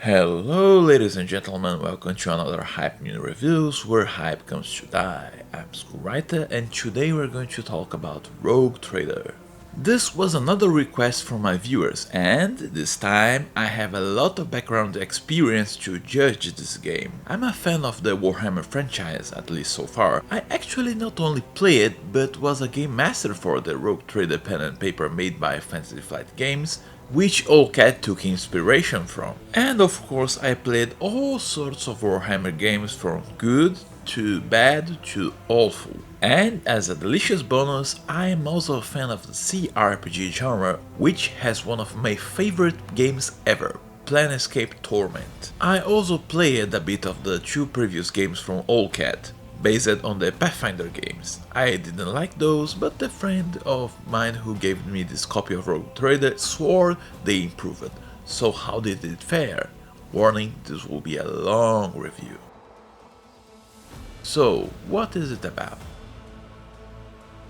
Hello ladies and gentlemen, welcome to another Hype Mini Reviews where hype comes to die. I'm Skurita and today we're going to talk about Rogue Trader. This was another request from my viewers and this time I have a lot of background experience to judge this game. I'm a fan of the Warhammer franchise, at least so far. I actually not only play it but was a game master for the Rogue Trader pen and paper made by Fantasy Flight Games, which Owlcat took inspiration from. And of course I played all sorts of Warhammer games from good to bad to awful. And as a delicious bonus, I am also a fan of the CRPG genre, which has one of my favorite games ever, Planescape Torment. I also played a bit of the two previous games from Owlcat, based on the Pathfinder games. I didn't like those, but a friend of mine who gave me this copy of Rogue Trader swore they improved. So how did it fare? Warning, this will be a long review. So, what is it about?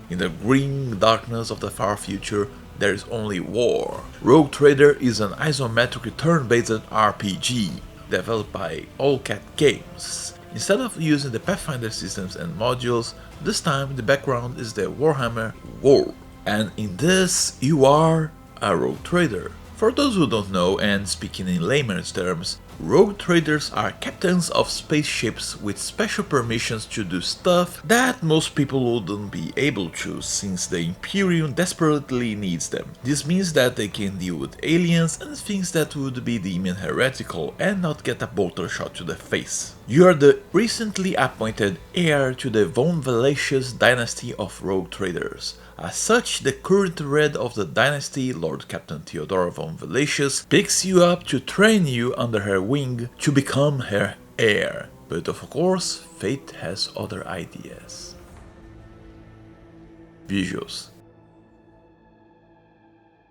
In the grim darkness of the far future, there is only war. Rogue Trader is an isometric turn-based RPG developed by Owlcat Games. Instead of using the Pathfinder systems and modules, this time the background is the Warhammer War. And in this, you are a Rogue Trader. For those who don't know, and speaking in layman's terms, Rogue Traders are captains of spaceships with special permissions to do stuff that most people wouldn't be able to, since the Imperium desperately needs them. This means that they can deal with aliens and things that would be deemed heretical and not get a bolter shot to the face. You are the recently appointed heir to the Von Valetius dynasty of Rogue Traders. As such, the current head of the dynasty, Lord Captain Theodora von Valetius, picks you up to train you under her wing to become her heir. But of course, fate has other ideas. Visuals.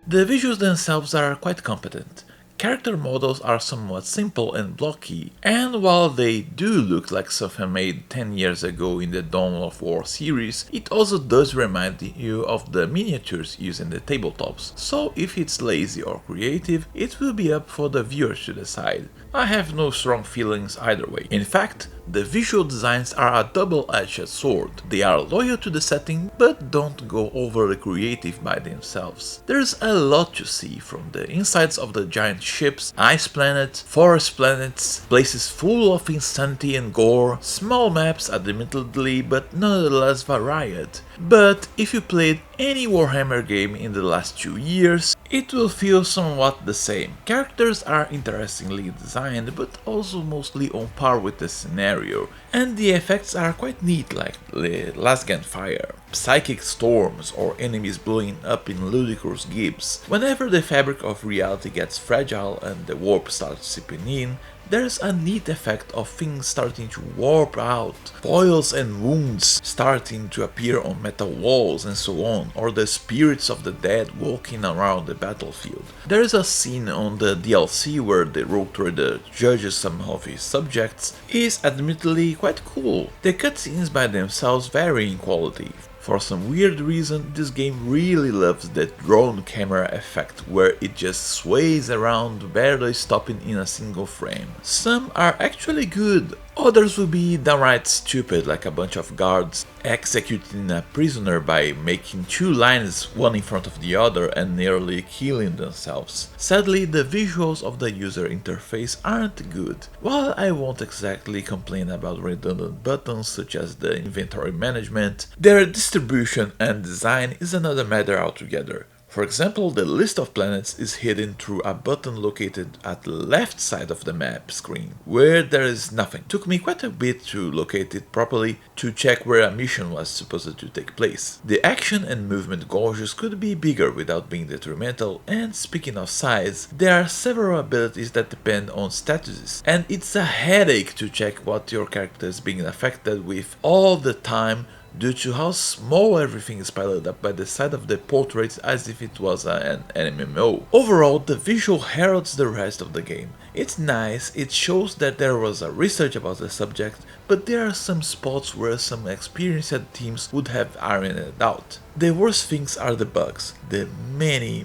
The visuals themselves are quite competent. Character models are somewhat simple and blocky, and while they do look like something made 10 years ago in the Dawn of War series, it also does remind you of the miniatures used in the tabletops, so if it's lazy or creative, it will be up for the viewer to decide. I have no strong feelings either way. In fact, the visual designs are a double-edged sword. They are loyal to the setting, but don't go overly creative by themselves. There's a lot to see, from the insides of the giant ships, ice planets, forest planets, places full of insanity and gore, small maps admittedly, but nonetheless varied. But if you played any Warhammer game in the last 2 years, it will feel somewhat the same. Characters are interestingly designed, but also mostly on par with the scenario, and the effects are quite neat, like the lasgun fire, psychic storms, or enemies blowing up in ludicrous gibs. Whenever the fabric of reality gets fragile and the warp starts seeping in, there's a neat effect of things starting to warp out, boils and wounds starting to appear on metal walls and so on, or the spirits of the dead walking around the battlefield. There is a scene on the DLC where the Rogue Trader judges some of his subjects, is admittedly quite cool. The cutscenes by themselves vary in quality. For some weird reason, this game really loves that drone camera effect where it just sways around, barely stopping in a single frame. Some are actually good, others will be downright stupid, like a bunch of guards executing a prisoner by making 2 lines one in front of the other and nearly killing themselves. Sadly, the visuals of the user interface aren't good. While I won't exactly complain about redundant buttons such as the inventory management, their distribution and design is another matter altogether. For example, the list of planets is hidden through a button located at the left side of the map screen, where there is nothing. It took me quite a bit to locate it properly to check where a mission was supposed to take place. The action and movement gauges could be bigger without being detrimental, and speaking of size, there are several abilities that depend on statuses, and it's a headache to check what your character is being affected with all the time, due to how small everything is piled up by the side of the portrait as if it was an MMO. Overall, the visual heralds the rest of the game. It's nice, it shows that there was a research about the subject, but there are some spots where some experienced teams would have ironed it out. The worst things are the bugs, the many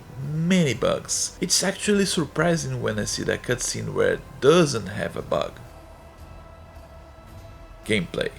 bugs. It's actually surprising when I see the cutscene where it doesn't have a bug. Gameplay.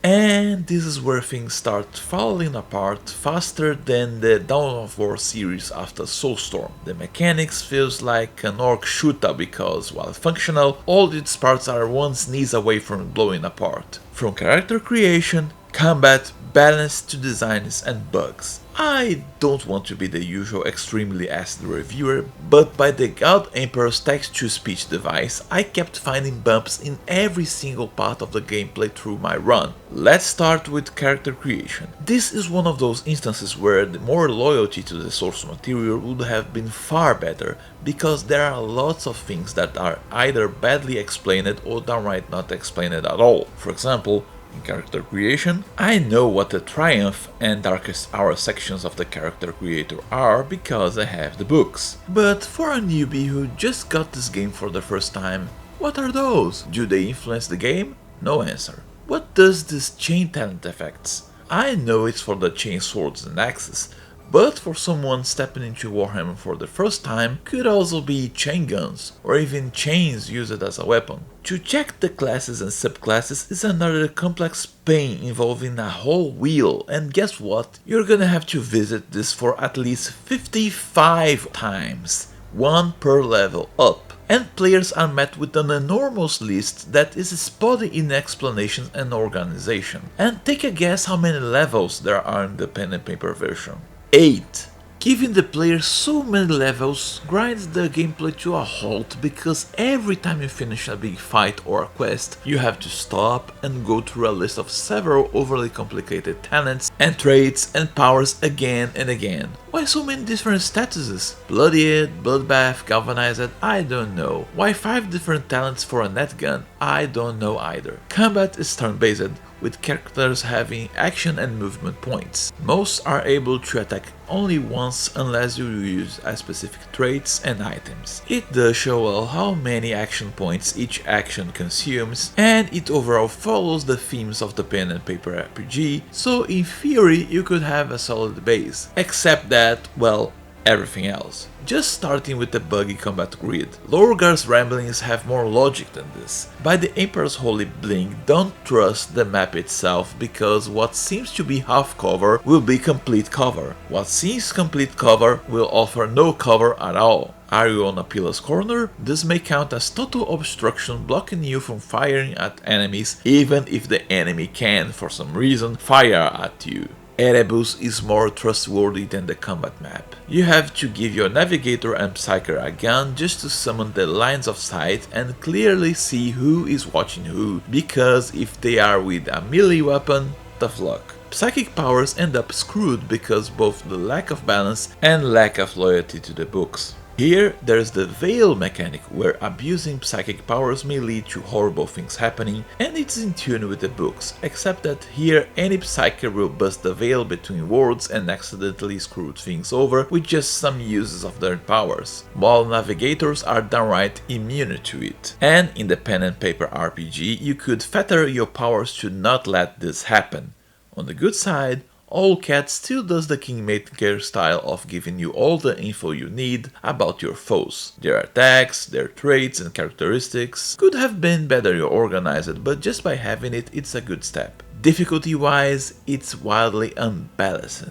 And this is where things start falling apart faster than the Dawn of War series after Soulstorm. The mechanics feels like an orc shooter because, while functional, all its parts are one sneeze away from blowing apart. From character creation, combat, balance to designs and bugs. I don't want to be the usual extremely acid reviewer, but by the God Emperor's text-to-speech device, I kept finding bumps in every single part of the gameplay through my run. Let's start with character creation. This is one of those instances where the more loyalty to the source material would have been far better, because there are lots of things that are either badly explained or downright not explained at all. For example, in character creation, I know what the Triumph and Darkest Hour sections of the character creator are because I have the books. But for a newbie who just got this game for the first time, what are those? Do they influence the game? No answer. What does this chain talent affects? I know it's for the chain swords and axes, but for someone stepping into Warhammer for the first time, could also be chain guns, or even chains used as a weapon. To check the classes and subclasses is another complex pain involving a whole wheel, and guess what? You're gonna have to visit this for at least 55 times, one per level up. And players are met with an enormous list that is spotty in explanation and organization. And take a guess how many levels there are in the pen and paper version. 8. Giving the player so many levels grinds the gameplay to a halt because every time you finish a big fight or a quest, you have to stop and go through a list of several overly complicated talents and traits and powers again and again. Why so many different statuses? Bloodied, Bloodbath, Galvanized, I don't know. Why 5 different talents for a net gun? I don't know either. Combat is turn-based, with characters having action and movement points. Most are able to attack only once unless you use a specific traits and items. It does show well how many action points each action consumes, and it overall follows the themes of the pen and paper RPG, so in theory you could have a solid base, except that, well, everything else. Just starting with the buggy combat grid. Lorgar's ramblings have more logic than this. By the Emperor's Holy Bling, don't trust the map itself because what seems to be half cover will be complete cover. What seems complete cover will offer no cover at all. Are you on a pillar's corner? This may count as total obstruction, blocking you from firing at enemies even if the enemy can, for some reason, fire at you. Erebus is more trustworthy than the combat map. You have to give your navigator and psyker a gun just to summon the lines of sight and clearly see who is watching who, because if they are with a melee weapon, tough luck. Psychic powers end up screwed because both the lack of balance and lack of loyalty to the books. Here, there's the Veil mechanic, where abusing psychic powers may lead to horrible things happening, and it's in tune with the books, except that here any psyker will bust the veil between worlds and accidentally screw things over with just some uses of their powers, while navigators are downright immune to it. And in the pen and paper RPG, you could fetter your powers to not let this happen. On the good side, Owlcat still does the Kingmaker style of giving you all the info you need about your foes. Their attacks, their traits and characteristics could have been better organized, but just by having it, it's a good step. Difficulty wise, it's wildly unbalanced.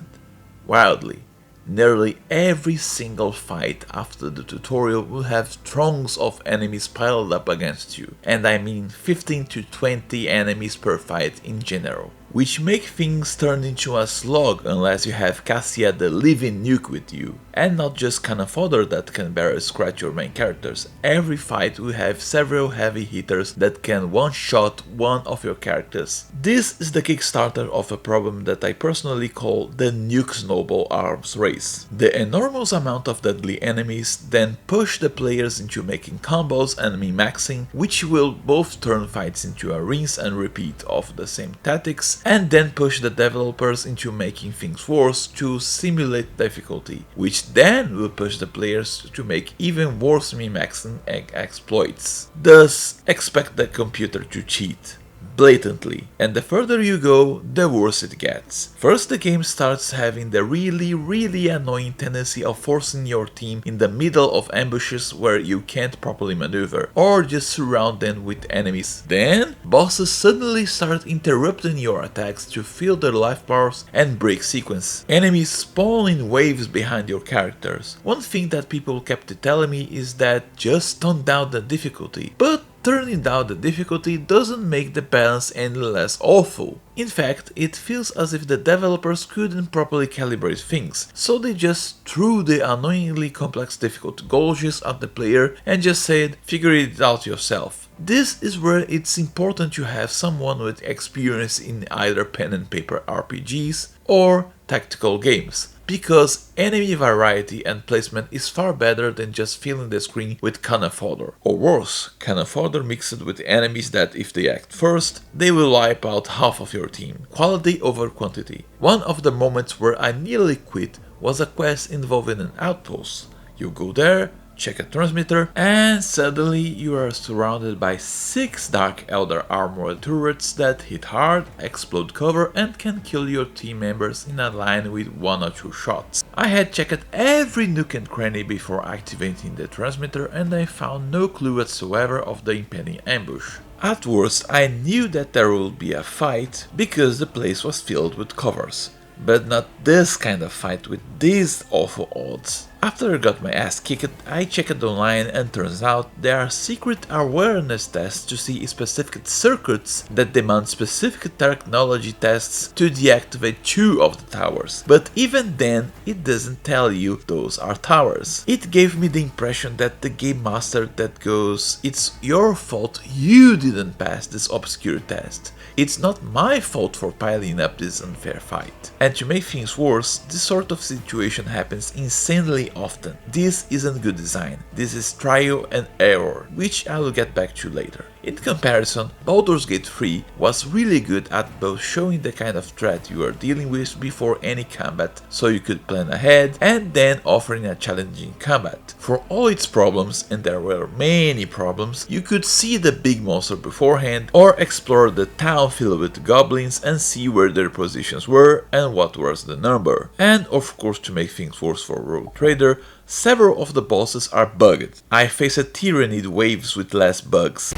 Wildly. Nearly every single fight after the tutorial will have throngs of enemies piled up against you, and I mean 15 to 20 enemies per fight in general. which make things turn into a slog unless you have Cassia the living nuke with you. And not just cannon fodder that can barely scratch your main characters, every fight will have several heavy hitters that can one-shot one of your characters. This is the kickstarter of a problem that I personally call the nuke snowball arms race. The enormous amount of deadly enemies then push the players into making combos and min-maxing, which will both turn fights into a rinse and repeat of the same tactics, and then push the developers into making things worse to simulate difficulty, which then will push the players to make even worse min-maxing exploits. Thus, expect the computer to cheat blatantly, and the further you go, the worse it gets. First, the game starts having the really annoying tendency of forcing your team in the middle of ambushes where you can't properly maneuver, or just surround them with enemies. Then, bosses suddenly start interrupting your attacks to fill their life bars and break sequence. Enemies spawn in waves behind your characters. One thing that people kept telling me is that just tone down the difficulty, but turning down the difficulty doesn't make the balance any less awful. In fact, it feels as if the developers couldn't properly calibrate things, so they just threw the annoyingly complex difficult gauges at the player and just said, figure it out yourself. This is where it's important to have someone with experience in either pen and paper RPGs or tactical games, because enemy variety and placement is far better than just filling the screen with cannon fodder. Or worse, cannon fodder mixed with enemies that, if they act first, they will wipe out half of your team. Quality over quantity. One of the moments where I nearly quit was a quest involving an outpost. You go there, check a transmitter, and suddenly you are surrounded by 6 Dark Elder armored turrets that hit hard, explode cover, and can kill your team members in a line with 1 or 2 shots. I had checked every nook and cranny before activating the transmitter, and I found no clue whatsoever of the impending ambush. At worst, I knew that there would be a fight because the place was filled with covers. But not this kind of fight with these awful odds. After I got my ass kicked, I checked online and turns out there are secret awareness tests to see specific circuits that demand specific technology tests to deactivate 2 of the towers. But even then, it doesn't tell you those are towers. It gave me the impression that the game master that goes, it's your fault you didn't pass this obscure test. It's not my fault for piling up this unfair fight. And to make things worse, this sort of situation happens insanely often. This isn't good design, this is trial and error, which I will get back to later. In comparison, Baldur's Gate 3 was really good at both showing the kind of threat you are dealing with before any combat, so you could plan ahead, and then offering a challenging combat. For all its problems, and there were many problems, you could see the big monster beforehand, or explore the town filled with goblins and see where their positions were and what was the number. And of course, to make things worse for Rogue Trader, several of the bosses are bugged. I faced Tyrannid waves with less bugs.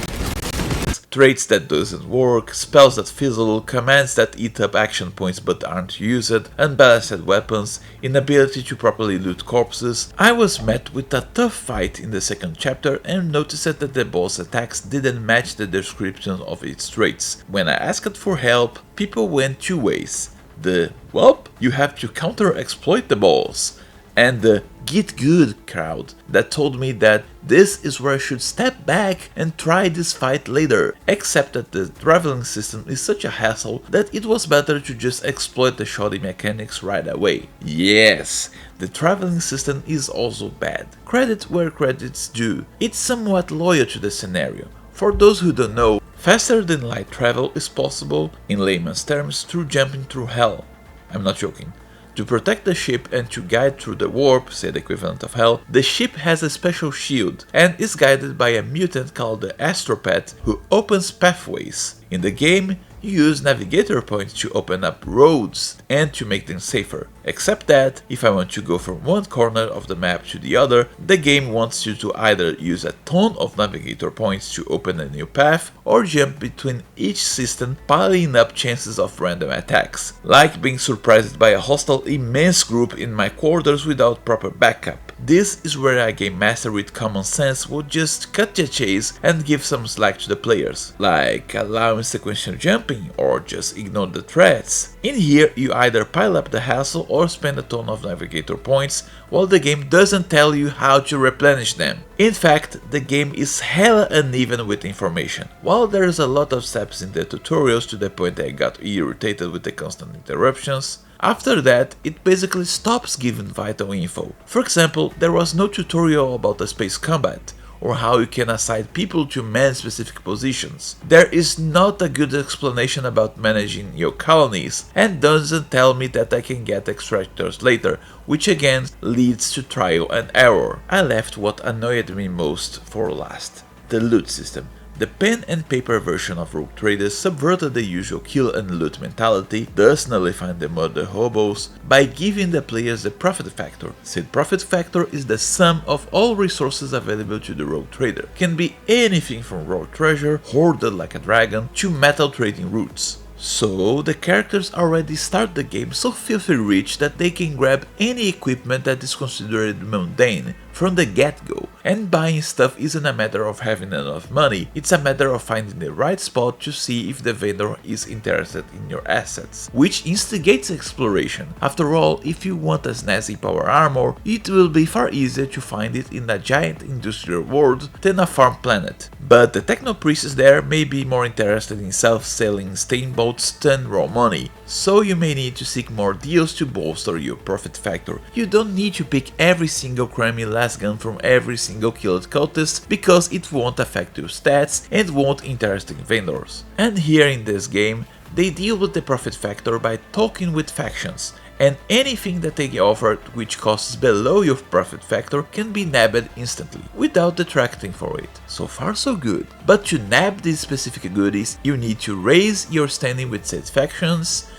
Traits that doesn't work, spells that fizzle, commands that eat up action points but aren't used, unbalanced weapons, inability to properly loot corpses. I was met with a tough fight in the second chapter and noticed that the boss attacks didn't match the description of its traits. When I asked for help, people went 2 ways. The, welp, you have to counter-exploit the boss, and the get good crowd that told me that this is where I should step back and try this fight later, except that the traveling system is such a hassle that it was better to just exploit the shoddy mechanics right away. Yes, the traveling system is also bad. Credit where credit's due. It's somewhat loyal to the scenario. For those who don't know, faster than light travel is possible, in layman's terms, through jumping through hell. I'm not joking. To protect the ship and to guide through the warp, say the equivalent of hell, the ship has a special shield and is guided by a mutant called the Astropath who opens pathways. In the game, you use navigator points to open up roads and to make them safer. Except that, if I want to go from one corner of the map to the other, the game wants you to either use a ton of navigator points to open a new path, or jump between each system, piling up chances of random attacks. Like being surprised by a hostile immense group in my quarters without proper backup. This is where a game master with common sense would just cut the chase and give some slack to the players, like allowing sequential jumping or just ignore the threats. In here, you either pile up the hassle or spend a ton of navigator points, while the game doesn't tell you how to replenish them. In fact, the game is hella uneven with information. While there's a lot of steps in the tutorials to the point I got irritated with the constant interruptions, after that, it basically stops giving vital info. For example, there was no tutorial about the space combat, or how you can assign people to man specific positions. There is not a good explanation about managing your colonies, and doesn't tell me that I can get extractors later, which again leads to trial and error. I left what annoyed me most for last: the loot system. The pen and paper version of Rogue Traders subverted the usual kill and loot mentality, thus nullifying the murder hobos, by giving the players the profit factor. Said profit factor is the sum of all resources available to the Rogue Trader. Can be anything from raw treasure, hoarded like a dragon, to metal trading routes. So the characters already start the game so filthy rich that they can grab any equipment that is considered mundane from the get-go, and buying stuff isn't a matter of having enough money, it's a matter of finding the right spot to see if the vendor is interested in your assets, which instigates exploration. After all, if you want a snazzy power armor, it will be far easier to find it in a giant industrial world than a farm planet. But the techno-priests there may be more interested in self-selling steamboats than raw money, so you may need to seek more deals to bolster your profit factor. You don't need to pick every single crummy gun from every single killed cultist, because it won't affect your stats and won't interest vendors. And here in this game, they deal with the profit factor by talking with factions, and anything that they offer which costs below your profit factor can be nabbed instantly, without detracting for it. So far so good. But to nab these specific goodies, you need to raise your standing with said factions,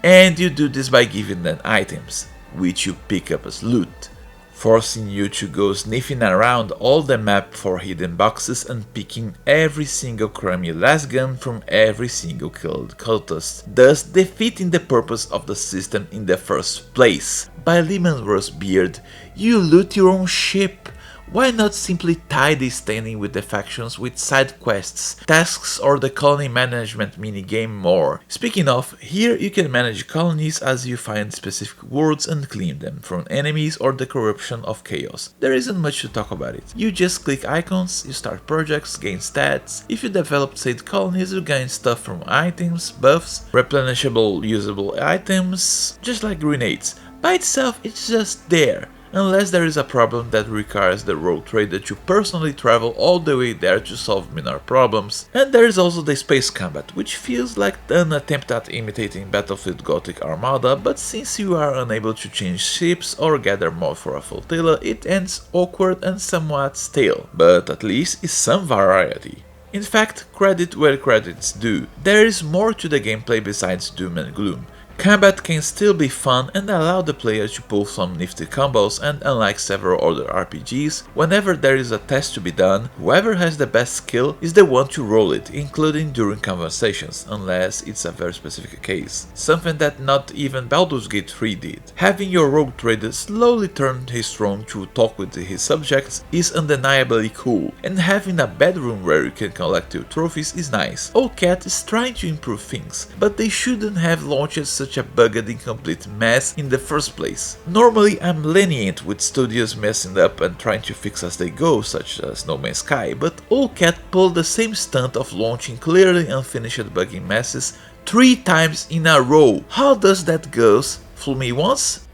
and you do this by giving them items, which you pick up as loot, forcing you to go sniffing around all the map for hidden boxes and picking every single crummy lasgun from every single killed cultist, thus defeating the purpose of the system in the first place. By Lehman Russ Beard, you loot your own ship. Why not simply tie the standing with the factions with side quests, tasks, or the colony management minigame more? Speaking of, here you can manage colonies as you find specific worlds and clean them from enemies or the corruption of chaos. There isn't much to talk about it. You just click icons, you start projects, gain stats. If you develop said colonies, you gain stuff from items, buffs, replenishable usable items, just like grenades. By itself, it's just there. Unless there is a problem that requires the rogue trader to personally travel all the way there to solve minor problems. And there is also the space combat, which feels like an attempt at imitating Battlefield Gothic Armada, but since you are unable to change ships or gather mod for a flotilla, it ends awkward and somewhat stale, but at least is some variety. In fact, credit where credit's due, there is more to the gameplay besides doom and gloom. Combat can still be fun and allow the player to pull some nifty combos, and unlike several other RPGs, whenever there is a test to be done, whoever has the best skill is the one to roll it, including during conversations, unless it's a very specific case. Something that not even Baldur's Gate 3 did. Having your rogue trader slowly turn his throne to talk with his subjects is undeniably cool, and having a bedroom where you can collect your trophies is nice. Owlcat is trying to improve things, but they shouldn't have launched such a bugged incomplete mess in the first place. Normally I'm lenient with studios messing up and trying to fix as they go, such as No Man's Sky, but Owlcat pulled the same stunt of launching clearly unfinished buggy messes 3 times in a row. How does that go? Fool me once?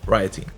Writing.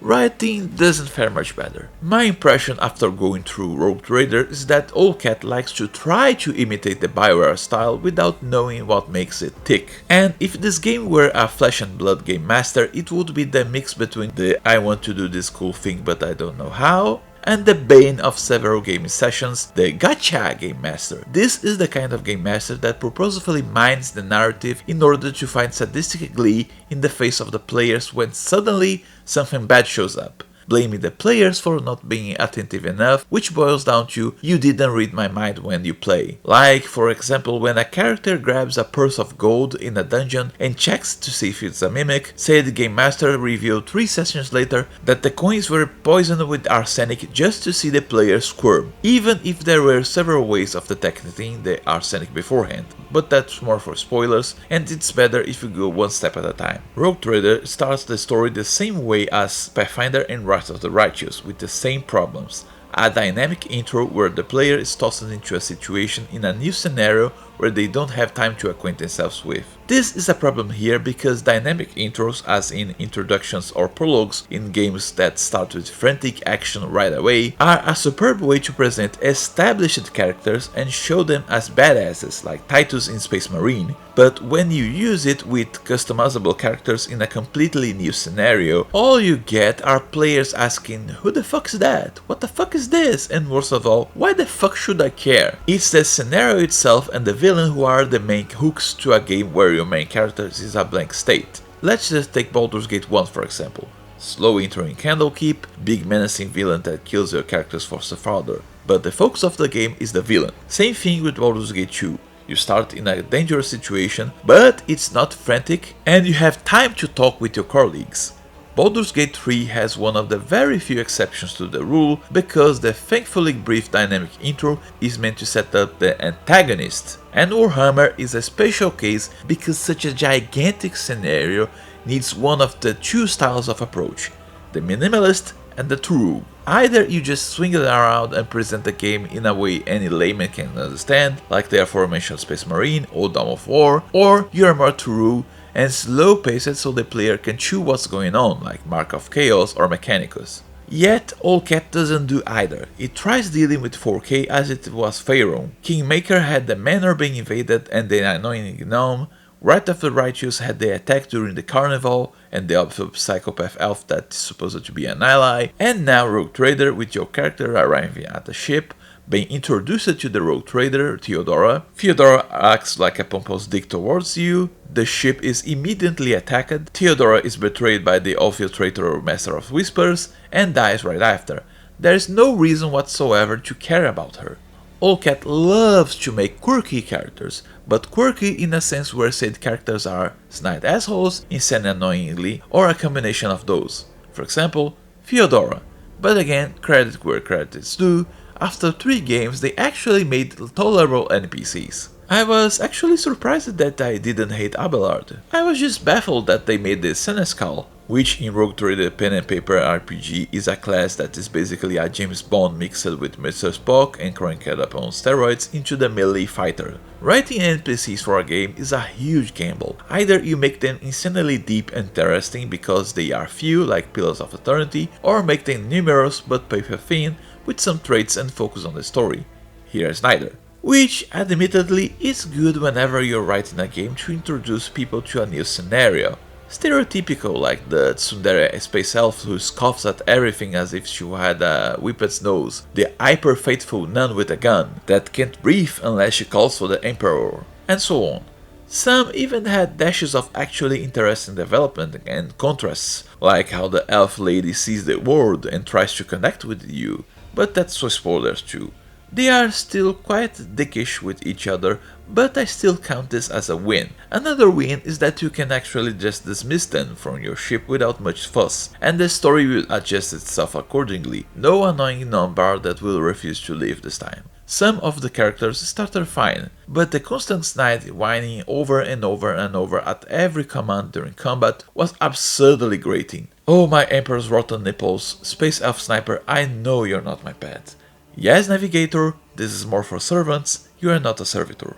Writing doesn't fare much better. My impression after going through Rogue Trader is that Owlcat likes to try to imitate the Bioware style without knowing what makes it tick. And if this game were a flesh and blood game master, it would be the mix between the I want to do this cool thing but I don't know how, and the bane of several gaming sessions, the Gacha Game Master. This is the kind of game master that purposefully mines the narrative in order to find sadistic glee in the face of the players when suddenly something bad shows up. blaming the players for not being attentive enough, which boils down to you didn't read my mind when you play. Like, for example, when a character grabs a purse of gold in a dungeon and checks to see if it's a mimic, said Game Master revealed 3 sessions later that the coins were poisoned with arsenic just to see the player squirm, even if there were several ways of detecting the arsenic beforehand. But that's more for spoilers, and it's better if you go one step at a time. Rogue Trader starts the story the same way as Pathfinder and Wrath of the Righteous, with the same problems. A dynamic intro where the player is tossed into a situation in a new scenario where they don't have time to acquaint themselves with. This is a problem here because dynamic intros, as in introductions or prologues in games that start with frantic action right away, are a superb way to present established characters and show them as badasses like Titus in Space Marine. But when you use it with customizable characters in a completely new scenario, all you get are players asking, who the fuck is that? What the fuck is this? And worst of all, why the fuck should I care? It's the scenario itself and the villain who are the main hooks to a game where your main character is a blank state. Let's just take Baldur's Gate 1 for example. Slow intro in Candlekeep, big menacing villain that kills your characters for Sepharder. But the focus of the game is the villain. Same thing with Baldur's Gate 2. You start in a dangerous situation, but it's not frantic and you have time to talk with your colleagues. Baldur's Gate 3 has one of the very few exceptions to the rule because the thankfully brief dynamic intro is meant to set up the antagonist, and Warhammer is a special case because such a gigantic scenario needs one of the 2 styles of approach, the minimalist and the true. Either you just swing it around and present the game in a way any layman can understand, like the aforementioned Space Marine or Dawn of War, or you are more true and slow paced so the player can chew what's going on, like Mark of Chaos or Mechanicus. Yet Owlcat doesn't do either. It tries dealing with 4K as it was Pharaoh. Kingmaker had the manor being invaded and the annoying gnome. Wrath of the Righteous had the attack during the carnival and the obvious psychopath elf that's supposed to be an ally, and now Rogue Trader with your character arriving at the ship, being introduced to the Rogue Trader, Theodora. Theodora acts like a pompous dick towards you, the ship is immediately attacked, Theodora is betrayed by the obvious traitor Master of Whispers, and dies right after. There is no reason whatsoever to care about her. Owlcat loves to make quirky characters, but quirky in a sense where said characters are snide assholes, insane annoyingly, or a combination of those. For example, Theodora. But again, credit where credit is due, after 3 games they actually made tolerable NPCs. I was actually surprised that I didn't hate Abelard. I was just baffled that they made the Senescal, which in Rogue Trader pen and paper RPG is a class that is basically a James Bond mixed with Mr. Spock and cranked up on steroids into the melee fighter. Writing NPCs for a game is a huge gamble. Either you make them insanely deep and interesting because they are few like Pillars of Eternity, or make them numerous but paper thin with some traits and focus on the story. Here is neither. Which, admittedly, is good whenever you're writing a game to introduce people to a new scenario. Stereotypical, like the tsundere space elf who scoffs at everything as if she had a whippet's nose, the hyper-faithful nun with a gun that can't breathe unless she calls for the emperor, and so on. Some even had dashes of actually interesting development and contrasts, like how the elf lady sees the world and tries to connect with you, but that's for spoilers too. They are still quite dickish with each other, but I still count this as a win. Another win is that you can actually just dismiss them from your ship without much fuss, and the story will adjust itself accordingly. No annoying number that will refuse to leave this time. Some of the characters started fine, but the constant snide whining over and over and over at every command during combat was absurdly grating. Oh my Emperor's rotten nipples, Space Elf Sniper, I know you're not my pet. Yes, Navigator, this is more for servants, you are not a servitor.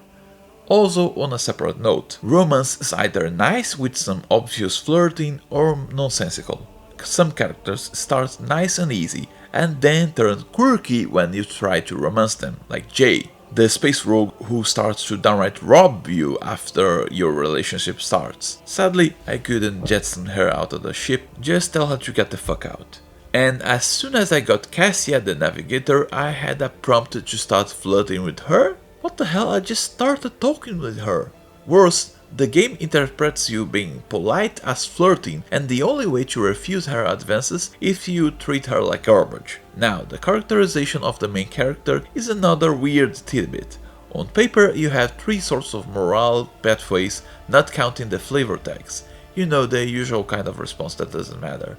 Also, on a separate note, romance is either nice with some obvious flirting or nonsensical. Some characters start nice and easy, and then turn quirky when you try to romance them, like Jay, the space rogue who starts to downright rob you after your relationship starts. Sadly, I couldn't jetson her out of the ship, just tell her to get the fuck out. And as soon as I got Cassia the Navigator, I had a prompt to start flirting with her? What the hell, I just started talking with her. Worse, The game interprets you being polite as flirting, and the only way to refuse her advances is if you treat her like garbage. Now, the characterization of the main character is another weird tidbit. On paper, you have three sorts of morale pathways, not counting the flavor text. You know, the usual kind of response that doesn't matter.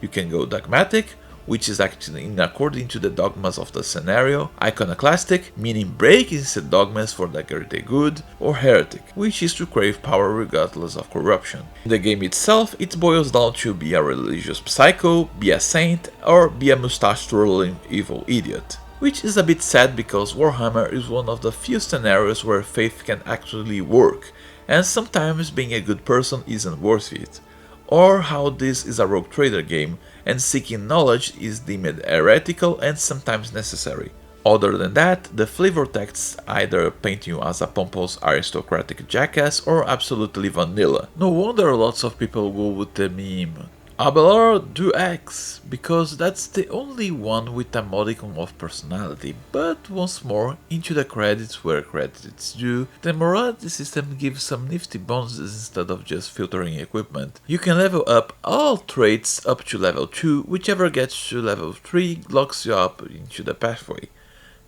You can go dogmatic, which is acting in according to the dogmas of the scenario, iconoclastic, meaning break instead dogmas for the greater good, or heretic, which is to crave power regardless of corruption. In the game itself, it boils down to be a religious psycho, be a saint, or be a mustache-twirling evil idiot. Which is a bit sad because Warhammer is one of the few scenarios where faith can actually work, and sometimes being a good person isn't worth it. Or how this is a rogue trader game, and seeking knowledge is deemed heretical and sometimes necessary. Other than that, the flavor texts either paint you as a pompous aristocratic jackass or absolutely vanilla. No wonder lots of people go with the meme Abelard do X, because that's the only one with a modicum of personality, but once more, into the credits where credits due, the morality system gives some nifty bonuses instead of just filtering equipment. You can level up all traits up to level 2, whichever gets to level 3 locks you up into the pathway.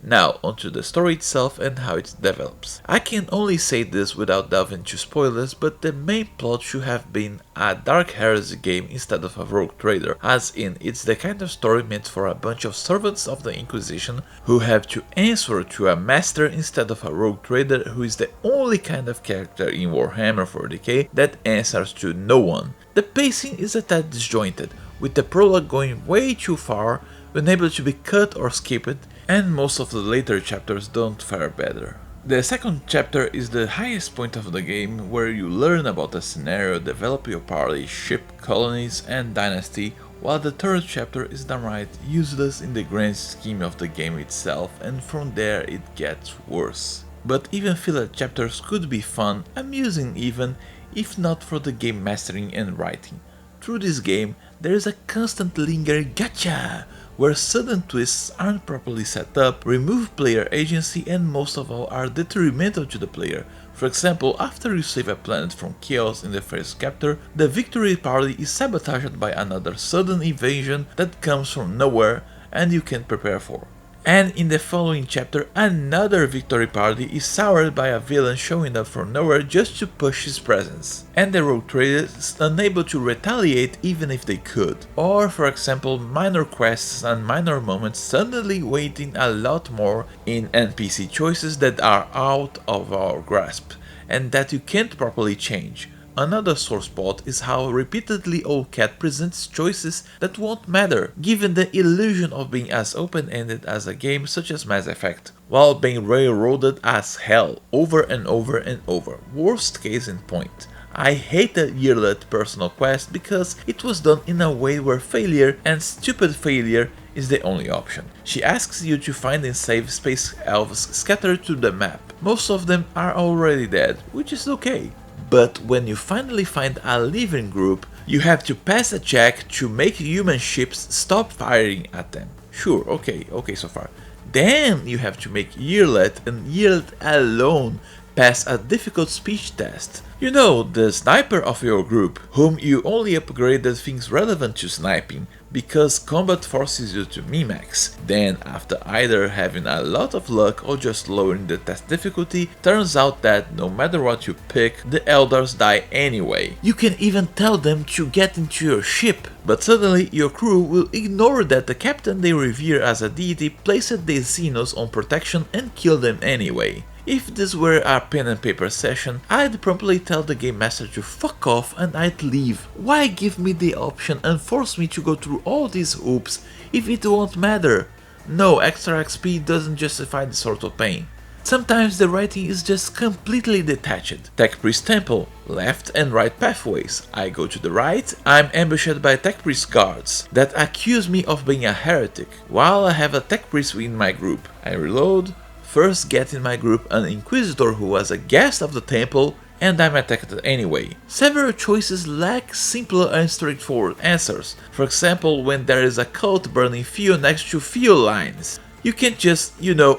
Now, onto the story itself and how it develops. I can only say this without delving into spoilers, but the main plot should have been a Dark Heresy game instead of a Rogue Trader, as in it's the kind of story meant for a bunch of servants of the Inquisition who have to answer to a master instead of a Rogue Trader who is the only kind of character in Warhammer 40k that answers to no one. The pacing is a tad disjointed, with the prologue going way too far, unable to be cut or skipped, and most of the later chapters don't fare better. The second chapter is the highest point of the game, where you learn about the scenario, develop your party, ship, colonies, and dynasty, while the third chapter is downright useless in the grand scheme of the game itself, and from there it gets worse. But even filler chapters could be fun, amusing even, if not for the game mastering and writing. Through this game, there is a constant lingering gotcha, where sudden twists aren't properly set up, remove player agency, and most of all are detrimental to the player. For example, after you save a planet from chaos in the first chapter, the victory party is sabotaged by another sudden invasion that comes from nowhere and you can prepare for. And in the following chapter, another victory party is soured by a villain showing up from nowhere just to push his presence, and the rogue trader is unable to retaliate even if they could. Or for example, minor quests and minor moments suddenly weighing a lot more in NPC choices that are out of our grasp, and that you can't properly change. Another sore spot is how repeatedly Owlcat presents choices that won't matter, given the illusion of being as open-ended as a game such as Mass Effect, while being railroaded as hell over and over and over. Worst case in point. I hate the yearlet personal quest because it was done in a way where failure, and stupid failure, is the only option. She asks you to find and save space elves scattered through the map. Most of them are already dead, which is okay. But when you finally find a living group, you have to pass a check to make human ships stop firing at them. Sure, okay so far. Then you have to make Yearlet and Yearlet alone pass a difficult speech test. You know, the sniper of your group, whom you only upgraded things relevant to sniping, because combat forces you to min-max. Then, after either having a lot of luck or just lowering the test difficulty, turns out that no matter what you pick, the elders die anyway. You can even tell them to get into your ship, but suddenly your crew will ignore that the captain they revere as a deity placed the Xenos on protection and kill them anyway. If this were a pen and paper session, I'd promptly tell the game master to fuck off and I'd leave. Why give me the option and force me to go through all these hoops if it won't matter? No, extra XP doesn't justify this sort of pain. Sometimes the writing is just completely detached. Tech Priest Temple, left and right pathways. I go to the right, I'm ambushed by Tech Priest guards that accuse me of being a heretic, while I have a Tech Priest in my group. I reload, first get in my group an Inquisitor who was a guest of the temple, and I'm attacked anyway. Several choices lack simple and straightforward answers. For example, when there is a cult burning fuel next to fuel lines. You can't just,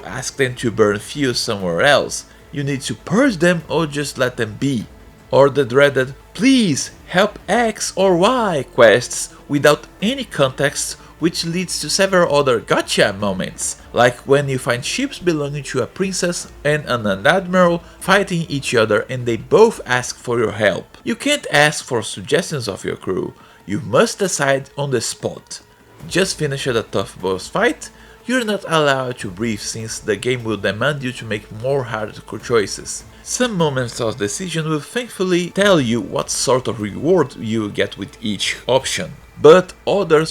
ask them to burn fuel somewhere else. You need to purge them or just let them be. or the dreaded "please help X or Y" quests without any context, which leads to several other gotcha moments, like when you find ships belonging to a princess and an admiral fighting each other and they both ask for your help. You can't ask for suggestions of your crew, you must decide on the spot. Just finished a tough boss fight? You're not allowed to breathe since the game will demand you to make more hardcore choices. Some moments of decision will thankfully tell you what sort of reward you will get with each option, but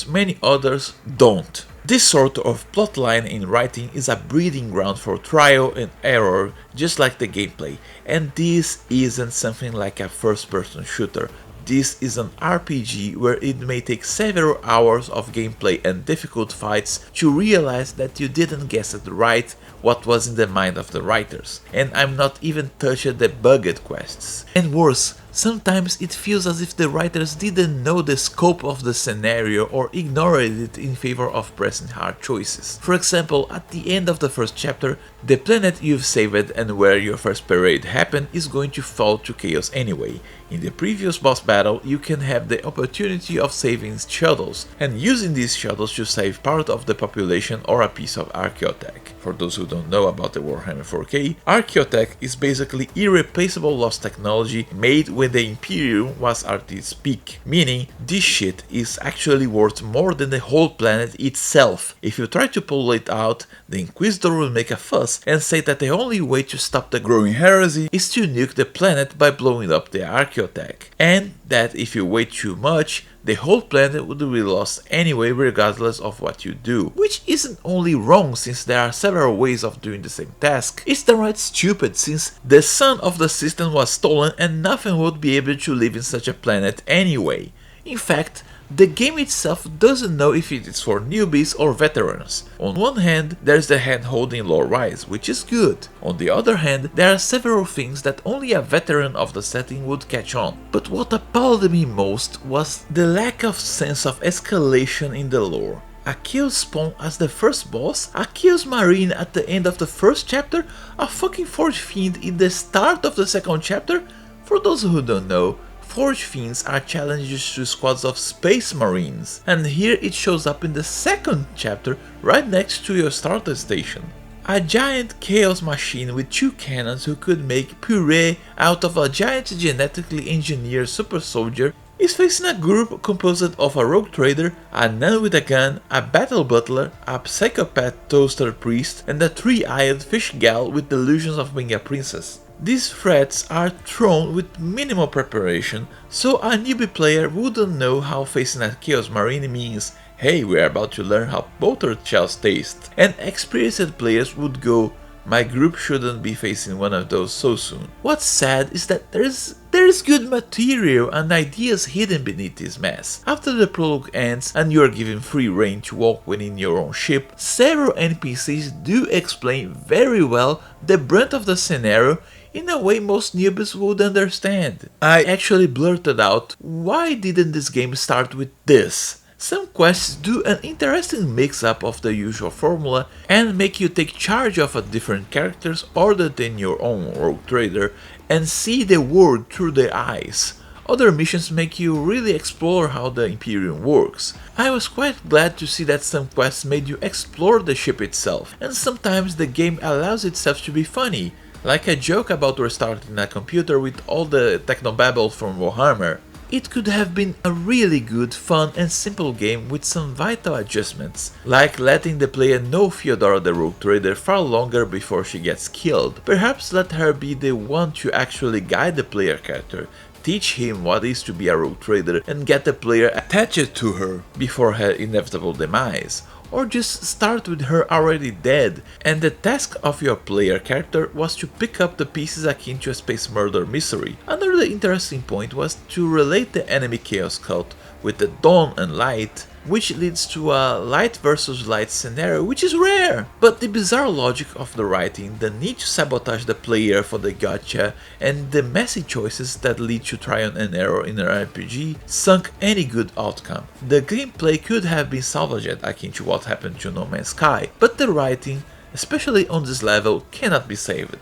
many others, don't. This sort of plotline in writing is a breeding ground for trial and error, just like the gameplay, and this isn't something like a first-person shooter. This is an RPG where it may take several hours of gameplay and difficult fights to realize that you didn't guess it right what was in the mind of the writers, and I'm not even touching the bugged quests. And worse, sometimes it feels as if the writers didn't know the scope of the scenario or ignored it in favor of pressing hard choices. For example, at the end of the first chapter, the planet you've saved and where your first parade happened is going to fall to chaos anyway. In the previous boss battle, you can have the opportunity of saving shuttles, and using these shuttles to save part of the population or a piece of archaeotech. For those who don't know about the Warhammer 4K, archaeotech is basically irreplaceable lost technology made when the Imperium was at its peak, meaning this shit is actually worth more than the whole planet itself. If you try to pull it out, the Inquisitor will make a fuss and say that the only way to stop the growing heresy is to nuke the planet by blowing up the archaeotech, and that if you wait too much, the whole planet would be lost anyway regardless of what you do. Which isn't only wrong since there are several ways of doing the same task, it's downright stupid since the sun of the system was stolen and nothing would be able to live in such a planet anyway. In fact, the game itself doesn't know if it is for newbies or veterans. On one hand, there's the hand-holding lore-wise, which is good. On the other hand, there are several things that only a veteran of the setting would catch on. But what appalled me most was the lack of sense of escalation in the lore. A Chaos Spawn as the first boss, a Chaos Marine at the end of the first chapter, a fucking Forge Fiend in the start of the second chapter? For those who don't know, Forge Fiends are challenges to squads of Space Marines, and here it shows up in the second chapter right next to your starter station. A giant chaos machine with two cannons who could make puree out of a giant genetically engineered super soldier is facing a group composed of a rogue trader, a nun with a gun, a battle butler, a psychopath toaster priest, and a three-eyed fish gal with delusions of being a princess. These threats are thrown with minimal preparation, so a newbie player wouldn't know how facing a Chaos Marine means, hey, we're about to learn how bolter shells taste, and experienced players would go, my group shouldn't be facing one of those so soon. What's sad is that there's good material and ideas hidden beneath this mess. After the prologue ends and you are given free rein to walk within your own ship, several NPCs do explain very well the brunt of the scenario in a way most newbies would understand. I actually blurted out, why didn't this game start with this? Some quests do an interesting mix-up of the usual formula and make you take charge of a different characters other than your own rogue trader and see the world through their eyes. Other missions make you really explore how the Imperium works. I was quite glad to see that some quests made you explore the ship itself, and sometimes the game allows itself to be funny, like a joke about restarting a computer with all the technobabble from Warhammer. It could have been a really good, fun and simple game with some vital adjustments, like letting the player know Fyodora the Rogue Trader far longer before she gets killed. Perhaps let her be the one to actually guide the player character, teach him what is to be a Rogue Trader and get the player attached to her before her inevitable demise. Or just start with her already dead, and the task of your player character was to pick up the pieces akin to a space murder mystery. Another interesting point was to relate the enemy chaos cult with the dawn and light, which leads to a light versus light scenario, which is rare. But the bizarre logic of the writing, the need to sabotage the player for the gacha, and the messy choices that lead to trial and error in an RPG sunk any good outcome. The gameplay could have been salvaged akin to what happened to No Man's Sky, but the writing, especially on this level, cannot be saved.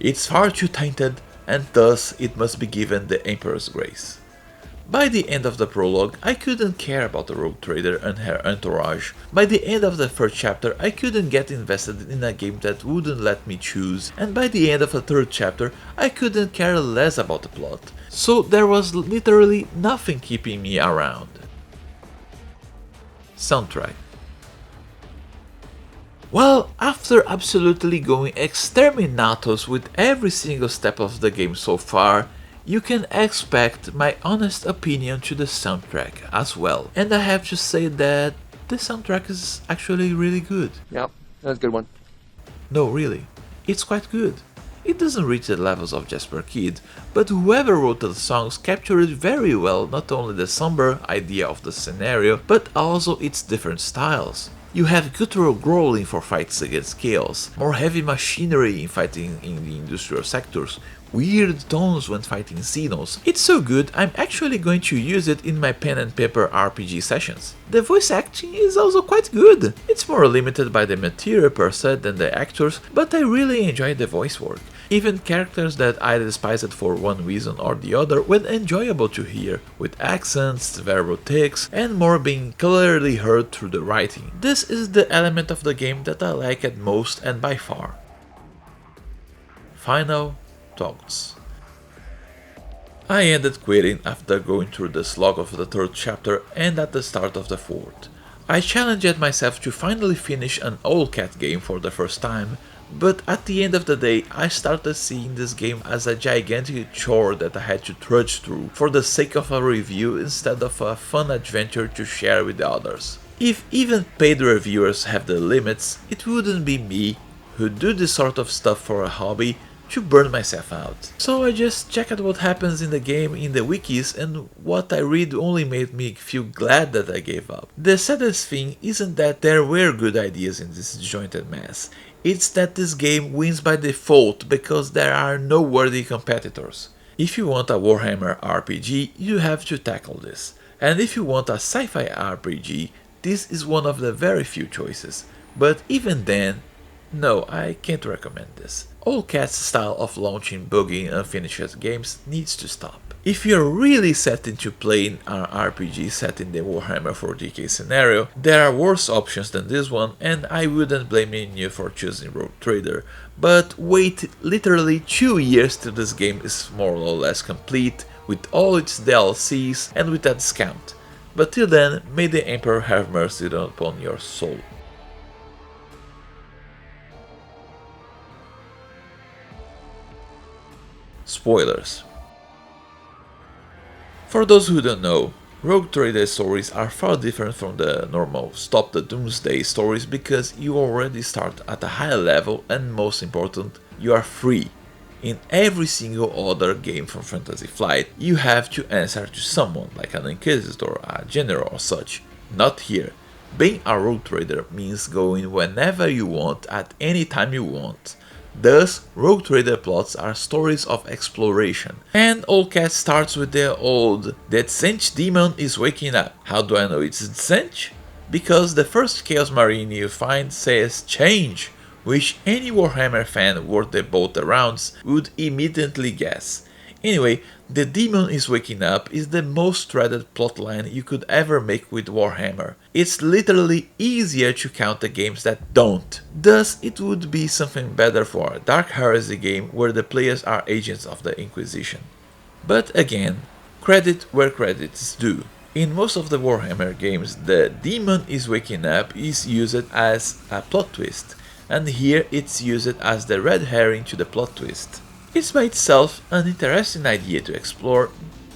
It's far too tainted, and thus it must be given the Emperor's grace. By the end of the prologue, I couldn't care about the rogue trader and her entourage. By the end of the first chapter, I couldn't get invested in a game that wouldn't let me choose, and by the end of the third chapter, I couldn't care less about the plot. So there was literally nothing keeping me around. Soundtrack. Well, after absolutely going exterminatos with every single step of the game so far, you can expect my honest opinion to the soundtrack as well. And I have to say that the soundtrack is actually really good. Yep, that's a good one. No, really, it's quite good. It doesn't reach the levels of Jasper Kidd, but whoever wrote the songs captured very well not only the somber idea of the scenario, but also its different styles. You have guttural growling for fights against chaos, more heavy machinery in fighting in the industrial sectors, weird tones when fighting Xenos. It's so good, I'm actually going to use it in my pen and paper RPG sessions. The voice acting is also quite good. It's more limited by the material per se than the actors, but I really enjoy the voice work. Even characters that I despised for one reason or the other were enjoyable to hear, with accents, verbal tics, and more being clearly heard through the writing. This is the element of the game that I like at most and by far. Final thoughts. I ended quitting after going through the slog of the third chapter and at the start of the fourth. I challenged myself to finally finish an Owlcat game for the first time, but at the end of the day I started seeing this game as a gigantic chore that I had to trudge through for the sake of a review instead of a fun adventure to share with others. If even paid reviewers have the limits, it wouldn't be me, who do this sort of stuff for a hobby, to burn myself out. So I just checked what happens in the game in the wikis, and what I read only made me feel glad that I gave up. The saddest thing isn't that there were good ideas in this disjointed mess, it's that this game wins by default because there are no worthy competitors. If you want a Warhammer RPG, you have to tackle this. And if you want a sci-fi RPG, this is one of the very few choices. But even then, no, I can't recommend this. Owlcat's style of launching buggy unfinished games needs to stop. If you're really set into playing an RPG set in the Warhammer 40k scenario, there are worse options than this one, and I wouldn't blame you for choosing Rogue Trader. But wait literally 2 years till this game is more or less complete, with all its DLCs and with a discount. But till then, may the Emperor have mercy upon your soul. Spoilers. For those who don't know, Rogue Trader stories are far different from the normal Stop the Doomsday stories because you already start at a high level and most important, you are free. In every single other game from Fantasy Flight, you have to answer to someone like an Inquisitor, a General or such. Not here. Being a Rogue Trader means going whenever you want at any time you want. Thus, Rogue Trader plots are stories of exploration. And Owlcat starts with the old "that Zench demon is waking up." How do I know it's Zench? Because the first Chaos Marine you find says change, which any Warhammer fan worth the boat around would immediately guess. Anyway, the demon is waking up is the most dreaded plotline you could ever make with Warhammer. It's literally easier to count the games that don't. Thus, it would be something better for a Dark Heresy game where the players are agents of the Inquisition. But again, credit where credit is due. In most of the Warhammer games, the demon is waking up is used as a plot twist, and here it's used as the red herring to the plot twist. It's by itself an interesting idea to explore,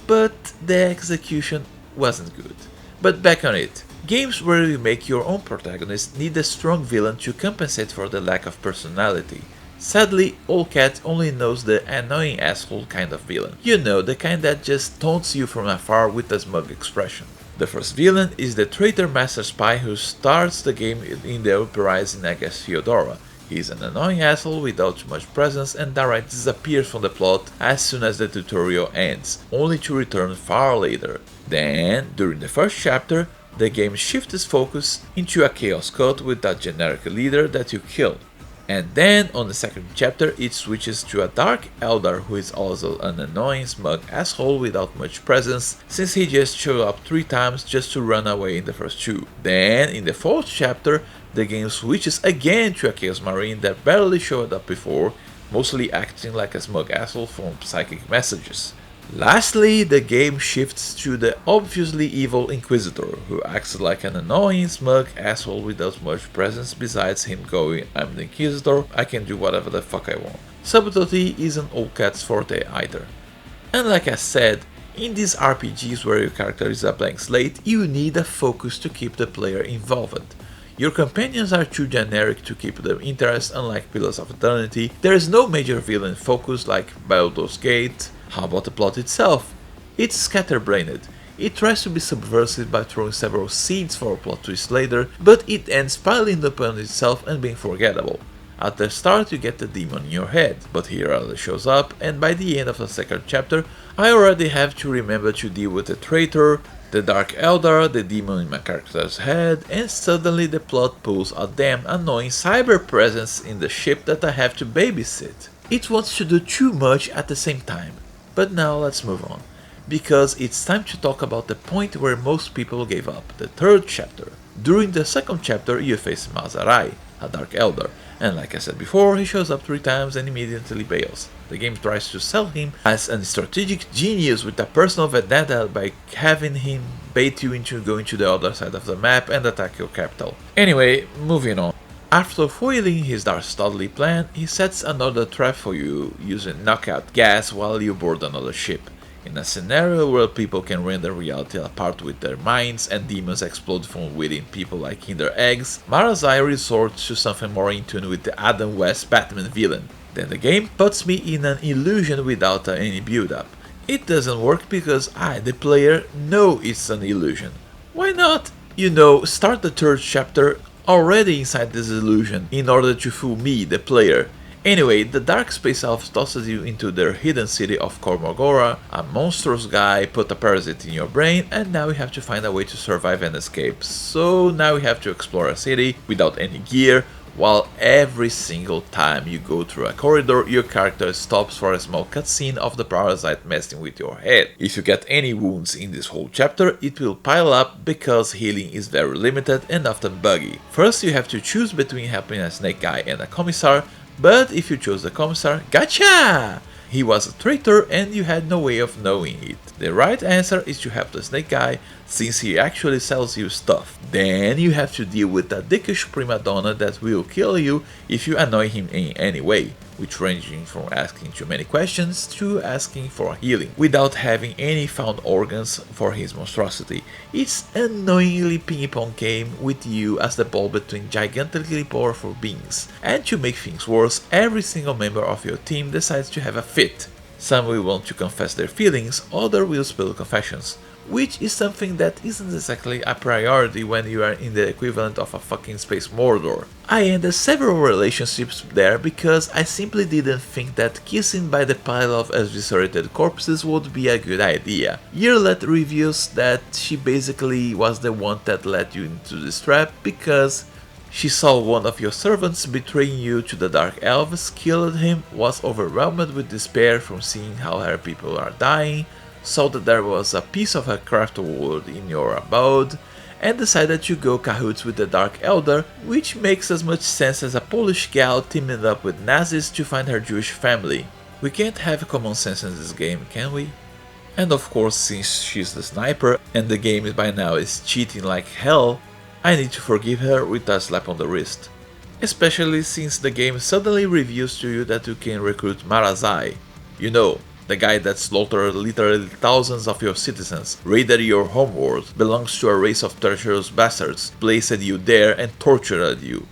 but the execution wasn't good. But back on it. Games where you make your own protagonist need a strong villain to compensate for the lack of personality. Sadly, Owlcat only knows the annoying asshole kind of villain. You know, the kind that just taunts you from afar with a smug expression. The first villain is the traitor master spy who starts the game in the uprising against Theodora. He's an annoying asshole without much presence and direct disappears from the plot as soon as the tutorial ends, only to return far later. Then, during the first chapter, the game shifts its focus into a chaos cult with a generic leader that you kill. And then, on the second chapter, it switches to a Dark Elder who is also an annoying smug asshole without much presence, since he just showed up 3 times just to run away in the first 2. Then, in the fourth chapter, the game switches again to a Chaos Marine that barely showed up before, mostly acting like a smug asshole from psychic messages. Lastly, the game shifts to the obviously evil Inquisitor, who acts like an annoying, smug asshole without much presence besides him going, "I'm the Inquisitor, I can do whatever the fuck I want." Subtlety isn't Owlcat's forte either. And like I said, in these RPGs where your character is a blank slate, you need a focus to keep the player involved. Your companions are too generic to keep them interest, unlike Pillars of Eternity. There is no major villain focus like Baldur's Gate. How about the plot itself? It's scatterbrained. It tries to be subversive by throwing several seeds for a plot twist later, but it ends piling upon itself and being forgettable. At the start you get the demon in your head, but he rarely shows up, and by the end of the second chapter I already have to remember to deal with the traitor, the Dark Elder, the demon in my character's head, and suddenly the plot pulls a damn annoying cyber presence in the ship that I have to babysit. It wants to do too much at the same time. But now let's move on, because it's time to talk about the point where most people gave up, the third chapter. During the second chapter you face Mazarai, a Dark Elder, and like I said before, he shows up 3 times and immediately bails. The game tries to sell him as a strategic genius with a personal vendetta by having him bait you into going to the other side of the map and attack your capital. Anyway, moving on. After foiling his dastardly plan, he sets another trap for you using knockout gas while you board another ship. In a scenario where people can render reality apart with their minds and demons explode from within people like Kinder Eggs, Marazai resorts to something more in tune with the Adam West Batman villain. Then the game puts me in an illusion without any build-up. It doesn't work because I, the player, know it's an illusion. Why not? Start the third chapter already inside this illusion in order to fool me, the player. Anyway, the Dark Space Elves tosses you into their hidden city of Kormogora, a monstrous guy put a parasite in your brain, and now you have to find a way to survive and escape. So now you have to explore a city without any gear, while every single time you go through a corridor, your character stops for a small cutscene of the parasite messing with your head. If you get any wounds in this whole chapter, it will pile up because healing is very limited and often buggy. First you have to choose between helping a snake guy and a commissar, but if you chose the commissar, gotcha! He was a traitor and you had no way of knowing it. The right answer is to help the snake guy, since he actually sells you stuff. Then you have to deal with a dickish prima donna that will kill you if you annoy him in any way, which ranging from asking too many questions to asking for healing, without having any found organs for his monstrosity. It's an annoyingly ping-pong game with you as the ball between gigantically powerful beings. And to make things worse, every single member of your team decides to have a fit. Some will want to confess their feelings, others will spill confessions, which is something that isn't exactly a priority when you are in the equivalent of a fucking space Mordor. I ended several relationships there because I simply didn't think that kissing by the pile of eviscerated corpses would be a good idea. Yearlet reveals that she basically was the one that led you into this trap because she saw one of your servants betraying you to the Dark Elves, killed him, was overwhelmed with despair from seeing how her people are dying, saw that there was a piece of her craft world in your abode, and decided to go cahoots with the Dark Elder, which makes as much sense as a Polish gal teaming up with Nazis to find her Jewish family. We can't have common sense in this game, can we? And of course, since she's the sniper and the game by now is cheating like hell, I need to forgive her with a slap on the wrist. Especially since the game suddenly reveals to you that you can recruit Marazai. You know, the guy that slaughtered literally thousands of your citizens, raided your homeworld, belongs to a race of treacherous bastards, placed you there and tortured you.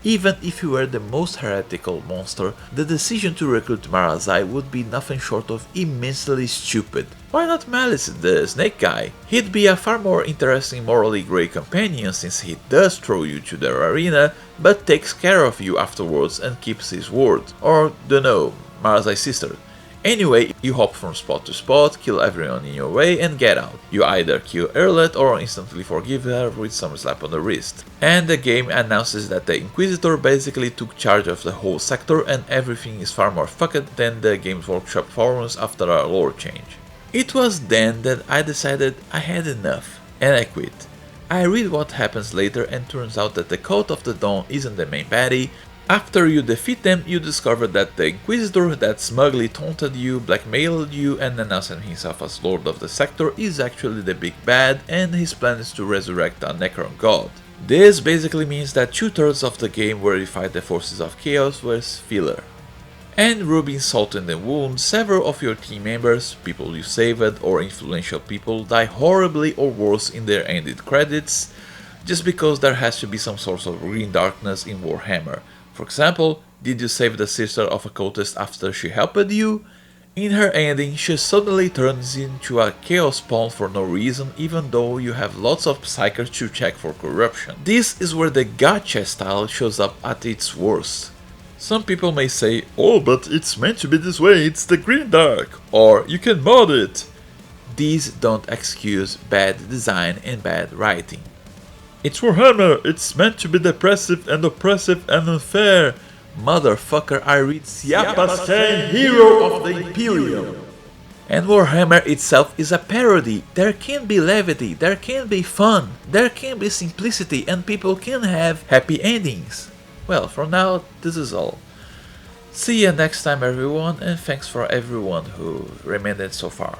Even if you were the most heretical monster, the decision to recruit Marazai would be nothing short of immensely stupid. Why not Malice, the snake guy? He'd be a far more interesting morally grey companion since he does throw you to the arena, but takes care of you afterwards and keeps his word. Or, dunno, Marazai's sister. Anyway, you hop from spot to spot, kill everyone in your way and get out. You either kill Erlet or instantly forgive her with some slap on the wrist. And the game announces that the Inquisitor basically took charge of the whole sector and everything is far more fucked than the Games Workshop forums after a lore change. It was then that I decided I had enough, and I quit. I read what happens later and turns out that the Cult of the Dawn isn't the main baddie. After you defeat them, you discover that the Inquisitor that smugly taunted you, blackmailed you and announced himself as Lord of the Sector is actually the big bad and his plan is to resurrect a Necron god. This basically means that 2/3 of the game where you fight the forces of chaos was filler. And rubbing salt in the wound, several of your team members, people you saved or influential people die horribly or worse in their ended credits, just because there has to be some source of green darkness in Warhammer. For example, did you save the sister of a cultist after she helped you? In her ending, she suddenly turns into a chaos pawn for no reason, even though you have lots of psychers to check for corruption. This is where the gacha style shows up at its worst. Some people may say, oh, but it's meant to be this way, it's the green dark, or you can mod it. These don't excuse bad design and bad writing. It's Warhammer, it's meant to be depressive and oppressive and unfair. Motherfucker, I read Siapastein, Hero of the Imperium. And Warhammer itself is a parody. There can be levity, there can be fun, there can be simplicity, and people can have happy endings. Well, for now, this is all. See you next time everyone, and thanks for everyone who remained so far.